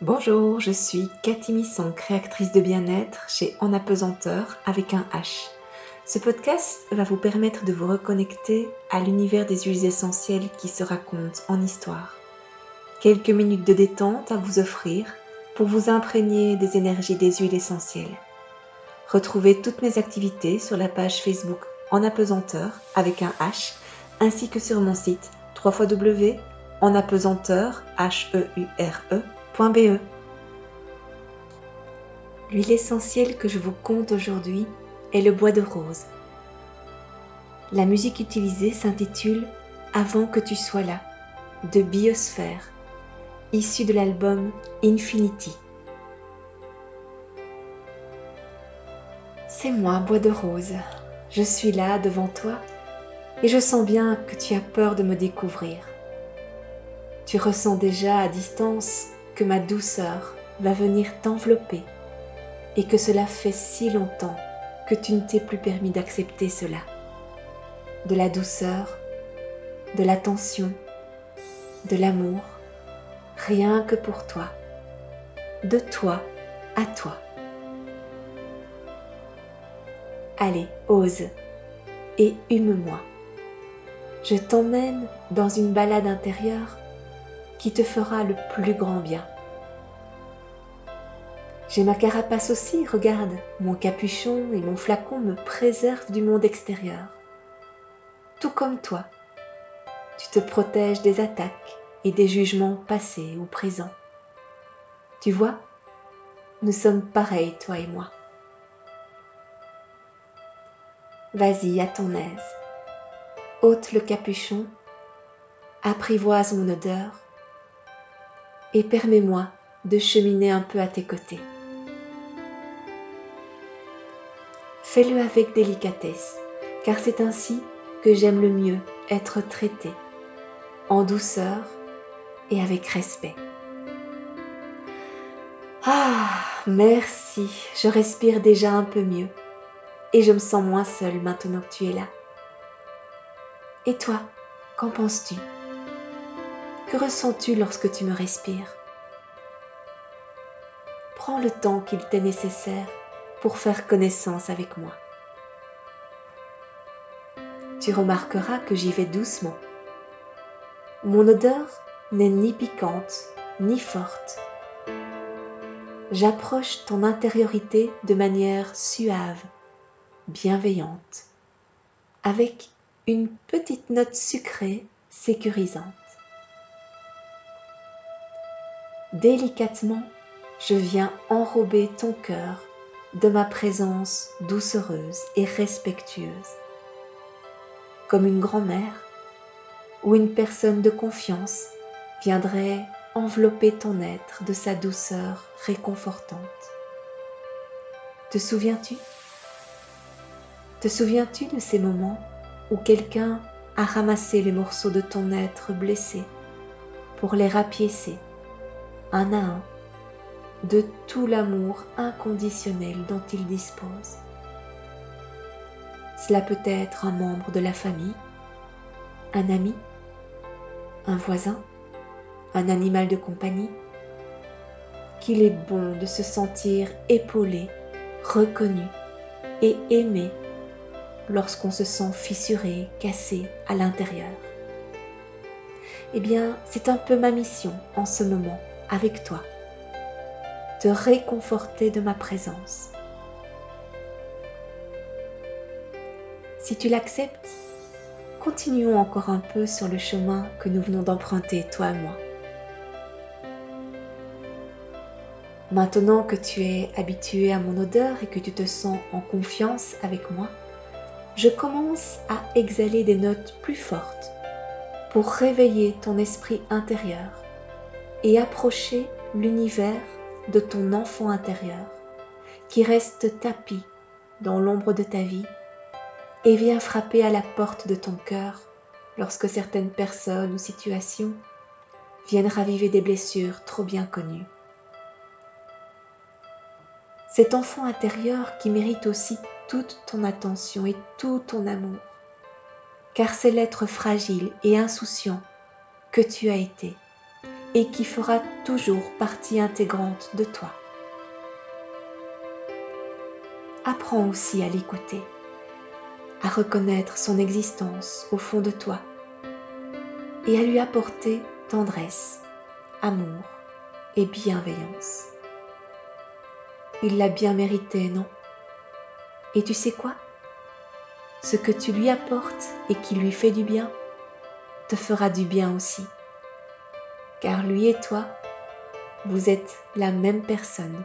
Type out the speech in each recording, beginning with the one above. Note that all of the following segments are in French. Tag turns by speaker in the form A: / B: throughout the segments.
A: Bonjour, je suis Cathy Misson, créatrice de bien-être chez En Apesanteur avec un H. Ce podcast va vous permettre de vous reconnecter à l'univers des huiles essentielles qui se racontent en histoire. Quelques minutes de détente à vous offrir pour vous imprégner des énergies des huiles essentielles. Retrouvez toutes mes activités sur la page Facebook En Apesanteur avec un H, ainsi que sur mon site www.enapesanteur.be. L'huile essentielle que je vous conte aujourd'hui est le bois de rose. La musique utilisée s'intitule Avant que tu sois là, de Biosphère, issu de l'album Infinity. C'est moi, bois de rose. Je suis là devant toi et je sens bien que tu as peur de me découvrir. Tu ressens déjà à distance que ma douceur va venir t'envelopper et que cela fait si longtemps que tu ne t'es plus permis d'accepter cela. De la douceur, de l'attention, de l'amour, rien que pour toi, de toi à toi. Allez, ose et hume-moi. Je t'emmène dans une balade intérieure qui te fera le plus grand bien. J'ai ma carapace aussi, regarde, mon capuchon et mon flacon me préservent du monde extérieur. Tout comme toi, tu te protèges des attaques et des jugements passés ou présents. Tu vois, nous sommes pareils, toi et moi. Vas-y, à ton aise. Ôte le capuchon, apprivoise mon odeur et permets-moi de cheminer un peu à tes côtés. Fais-le avec délicatesse, car c'est ainsi que j'aime le mieux être traitée, en douceur et avec respect. Ah, merci, je respire déjà un peu mieux et je me sens moins seule maintenant que tu es là. Et toi, qu'en penses-tu ? Que ressens-tu lorsque tu me respires ? Prends le temps qu'il t'est nécessaire pour faire connaissance avec moi. Tu remarqueras que j'y vais doucement. Mon odeur n'est ni piquante ni forte. J'approche ton intériorité de manière suave, bienveillante, avec une petite note sucrée sécurisante. Délicatement, je viens enrober ton cœur de ma présence doucereuse et respectueuse, comme une grand-mère ou une personne de confiance viendrait envelopper ton être de sa douceur réconfortante. Te souviens-tu ? Te souviens-tu de ces moments où quelqu'un a ramassé les morceaux de ton être blessé pour les rapiécer, un à un, de tout l'amour inconditionnel dont il dispose ? Cela peut être un membre de la famille, un ami, un voisin, un animal de compagnie. Qu'il est bon de se sentir épaulé, reconnu et aimé lorsqu'on se sent fissuré, cassé à l'intérieur. Eh bien, c'est un peu ma mission en ce moment avec toi, te réconforter de ma présence. Si tu l'acceptes, continuons encore un peu sur le chemin que nous venons d'emprunter, toi et moi. Maintenant que tu es habitué à mon odeur et que tu te sens en confiance avec moi, je commence à exhaler des notes plus fortes pour réveiller ton esprit intérieur et approcher l'univers de ton enfant intérieur qui reste tapi dans l'ombre de ta vie et vient frapper à la porte de ton cœur lorsque certaines personnes ou situations viennent raviver des blessures trop bien connues. Cet enfant intérieur qui mérite aussi toute ton attention et tout ton amour, car c'est l'être fragile et insouciant que tu as été et qui fera toujours partie intégrante de toi. Apprends aussi à l'écouter, à reconnaître son existence au fond de toi et à lui apporter tendresse, amour et bienveillance. Il l'a bien mérité, non? Et tu sais quoi? Ce que tu lui apportes et qui lui fait du bien, te fera du bien aussi. Car lui et toi, vous êtes la même personne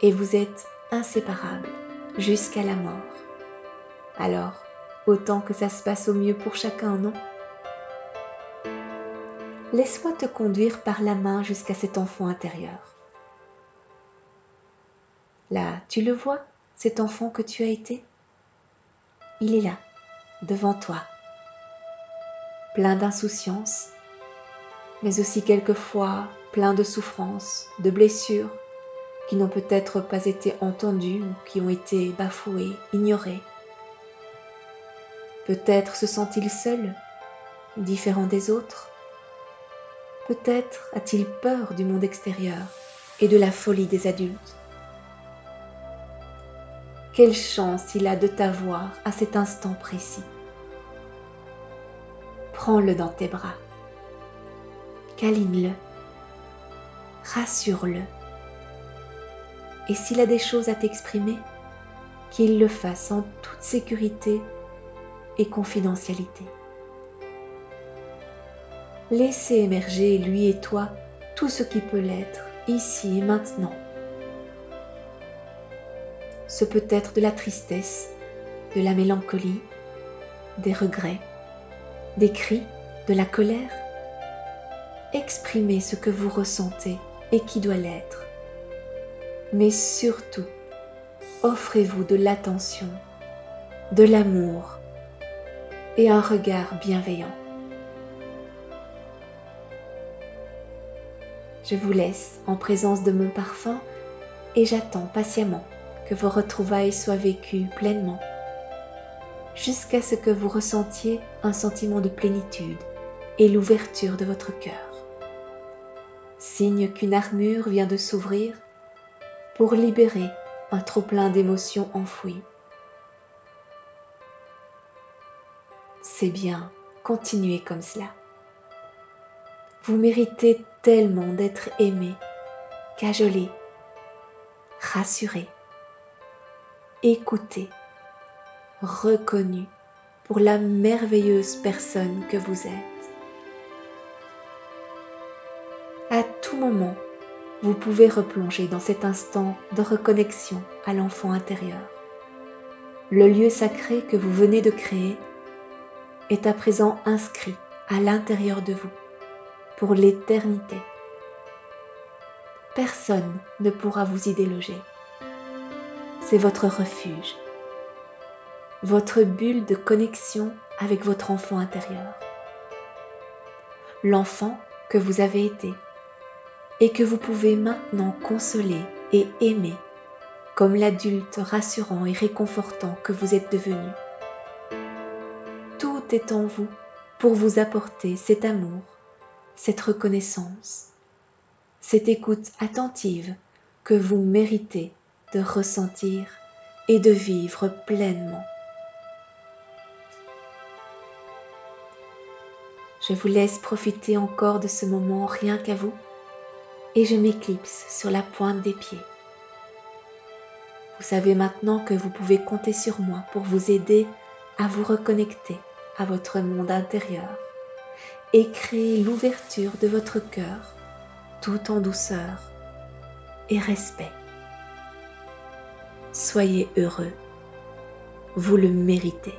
A: et vous êtes inséparables jusqu'à la mort. Alors, autant que ça se passe au mieux pour chacun, non? Laisse-moi te conduire par la main jusqu'à cet enfant intérieur. Là, tu le vois, cet enfant que tu as été? Il est là, devant toi, plein d'insouciance, mais aussi quelquefois plein de souffrances, de blessures qui n'ont peut-être pas été entendues ou qui ont été bafouées, ignorées. Peut-être se sent-il seul, différent des autres. Peut-être a-t-il peur du monde extérieur et de la folie des adultes. Quelle chance il a de t'avoir à cet instant précis. Prends-le dans tes bras, câline-le, rassure-le. Et s'il a des choses à t'exprimer, qu'il le fasse en toute sécurité et confidentialité. Laissez émerger, lui et toi, tout ce qui peut l'être, ici et maintenant. Ce peut être de la tristesse, de la mélancolie, des regrets, des cris, de la colère. Exprimez ce que vous ressentez et qui doit l'être. Mais surtout, offrez-vous de l'attention, de l'amour et un regard bienveillant. Je vous laisse en présence de mon parfum et j'attends patiemment que vos retrouvailles soient vécues pleinement, jusqu'à ce que vous ressentiez un sentiment de plénitude et l'ouverture de votre cœur. Signe qu'une armure vient de s'ouvrir pour libérer un trop-plein d'émotions enfouies. C'est bien, continuez comme cela. Vous méritez tellement d'être aimé, cajolé, rassuré, écouté, reconnu pour la merveilleuse personne que vous êtes. À tout moment, vous pouvez replonger dans cet instant de reconnexion à l'enfant intérieur. Le lieu sacré que vous venez de créer est à présent inscrit à l'intérieur de vous pour l'éternité. Personne ne pourra vous y déloger. C'est votre refuge, votre bulle de connexion avec votre enfant intérieur. L'enfant que vous avez été et que vous pouvez maintenant consoler et aimer comme l'adulte rassurant et réconfortant que vous êtes devenu. Tout est en vous pour vous apporter cet amour, cette reconnaissance, cette écoute attentive que vous méritez de ressentir et de vivre pleinement. Je vous laisse profiter encore de ce moment rien qu'à vous et je m'éclipse sur la pointe des pieds. Vous savez maintenant que vous pouvez compter sur moi pour vous aider à vous reconnecter à votre monde intérieur et créer l'ouverture de votre cœur tout en douceur et respect. Soyez heureux, vous le méritez.